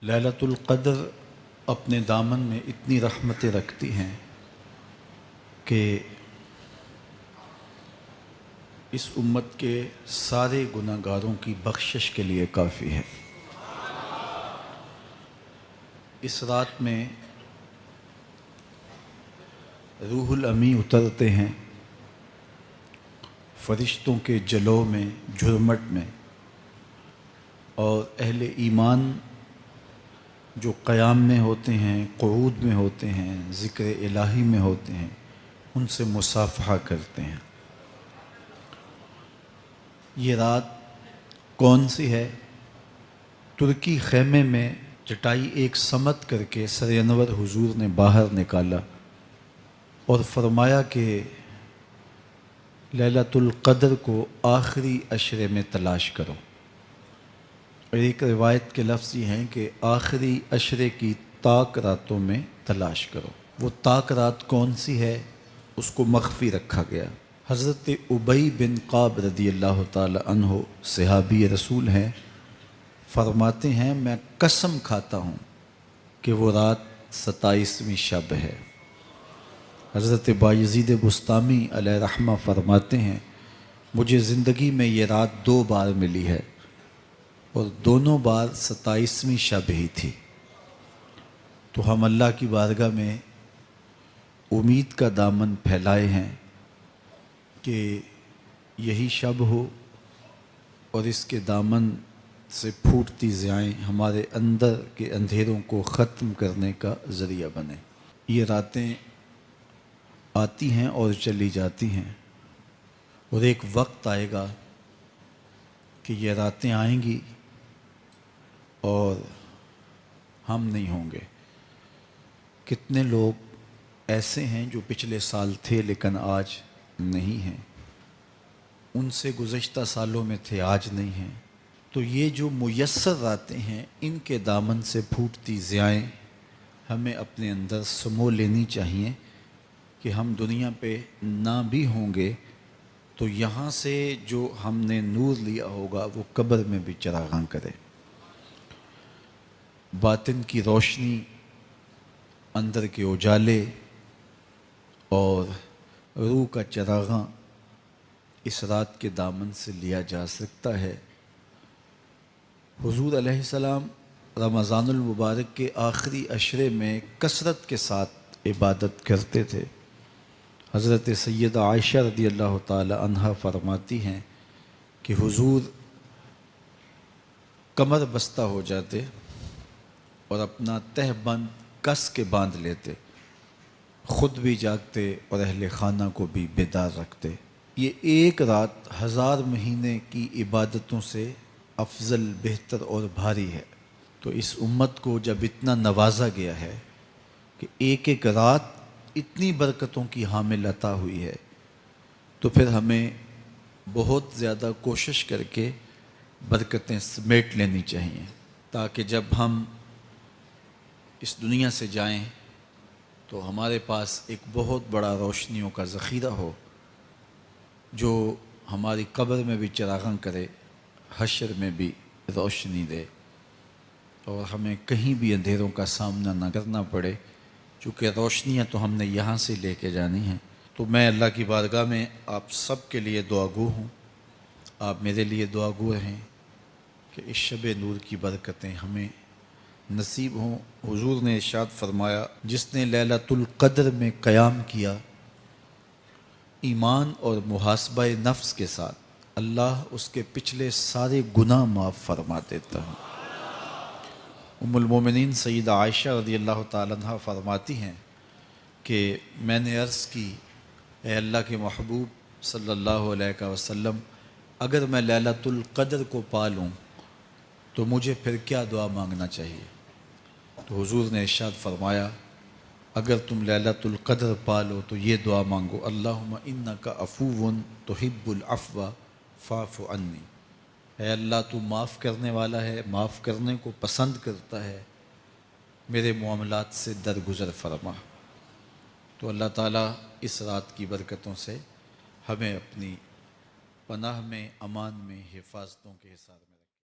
لیلۃ القدر اپنے دامن میں اتنی رحمتیں رکھتی ہیں کہ اس امت کے سارے گناہ گاروں کی بخشش کے لیے کافی ہے۔ اس رات میں روح الامی اترتے ہیں فرشتوں کے جلو میں، جھرمٹ میں، اور اہل ایمان جو قیام میں ہوتے ہیں، قعود میں ہوتے ہیں، ذکر الہی میں ہوتے ہیں، ان سے مصافحہ کرتے ہیں۔ یہ رات کون سی ہے؟ ترکی خیمے میں چٹائی ایک سمت کر کے سر انور حضور نے باہر نکالا اور فرمایا کہ لیلۃ القدر کو آخری عشرے میں تلاش کرو۔ اور ایک روایت کے لفظ یہ ہیں کہ آخری عشرے کی تاک راتوں میں تلاش کرو۔ وہ تاک رات کون سی ہے؟ اس کو مخفی رکھا گیا۔ حضرت ابی بن قعب رضی اللہ تعالی عنہ صحابی رسول ہیں، فرماتے ہیں میں قسم کھاتا ہوں کہ وہ رات 27ویں شب ہے۔ حضرت بایزید بسطامی علیہ رحمہ فرماتے ہیں مجھے زندگی میں یہ رات 2 بار ملی ہے اور دونوں بار 27ویں شب ہی تھی۔ تو ہم اللہ کی بارگاہ میں امید کا دامن پھیلائے ہیں کہ یہی شب ہو اور اس کے دامن سے پھوٹتی ضیائیں ہمارے اندر کے اندھیروں کو ختم کرنے کا ذریعہ بنے۔ یہ راتیں آتی ہیں اور چلی جاتی ہیں، اور ایک وقت آئے گا کہ یہ راتیں آئیں گی اور ہم نہیں ہوں گے۔ کتنے لوگ ایسے ہیں جو پچھلے سال تھے لیکن آج نہیں ہیں، ان سے گزشتہ سالوں میں تھے آج نہیں ہیں۔ تو یہ جو میسر راتیں ہیں ان کے دامن سے پھوٹتی ضیائیں ہمیں اپنے اندر سمو لینی چاہیے کہ ہم دنیا پہ نہ بھی ہوں گے تو یہاں سے جو ہم نے نور لیا ہوگا وہ قبر میں بھی چراغاں کرے۔ باطن کی روشنی، اندر کے اجالے اور روح کا چراغاں اس رات کے دامن سے لیا جا سکتا ہے۔ حضور علیہ السلام رمضان المبارک کے آخری عشرے میں کثرت کے ساتھ عبادت کرتے تھے۔ حضرت سیدہ عائشہ رضی اللہ تعالی عنہا فرماتی ہیں کہ حضور کمر بستہ ہو جاتے اور اپنا تہ بند کس کے باندھ لیتے، خود بھی جاگتے اور اہل خانہ کو بھی بیدار رکھتے۔ یہ ایک رات 1000 مہینے کی عبادتوں سے افضل، بہتر اور بھاری ہے۔ تو اس امت کو جب اتنا نوازا گیا ہے کہ ایک ایک رات اتنی برکتوں کی حامل عطا ہوئی ہے، تو پھر ہمیں بہت زیادہ کوشش کر کے برکتیں سمیٹ لینی چاہیے تاکہ جب ہم اس دنیا سے جائیں تو ہمارے پاس ایک بہت بڑا روشنیوں کا ذخیرہ ہو جو ہماری قبر میں بھی چراغاں کرے، حشر میں بھی روشنی دے، اور ہمیں کہیں بھی اندھیروں کا سامنا نہ کرنا پڑے، چونکہ روشنیاں تو ہم نے یہاں سے لے کے جانی ہیں۔ تو میں اللہ کی بارگاہ میں آپ سب کے لیے دعا گو ہوں، آپ میرے لیے دعا گو رہیں کہ اس شب نور کی برکتیں ہمیں نصیب ہوں۔ حضور نے ارشاد فرمایا جس نے لیلۃ القدر میں قیام کیا ایمان اور محاسبہ نفس کے ساتھ، اللہ اس کے پچھلے سارے گناہ معاف فرما دیتا ہے۔ ام المومنین سیدہ عائشہ رضی اللہ تعالیٰ عنہ فرماتی ہیں کہ میں نے عرض کی اے اللہ کے محبوب صلی اللہ علیہ وسلم، اگر میں لیلۃ القدر کو پا لوں تو مجھے پھر کیا دعا مانگنا چاہیے؟ تو حضور نے ارشاد فرمایا اگر تم لیلۃ القدر پا لو تو یہ دعا مانگو، اللہم انک عفو تحب العفو فاعف عنی۔ اے اللہ تو معاف کرنے والا ہے، معاف کرنے کو پسند کرتا ہے، میرے معاملات سے درگزر فرما۔ تو اللہ تعالیٰ اس رات کی برکتوں سے ہمیں اپنی پناہ میں، امان میں، حفاظتوں کے حصار میں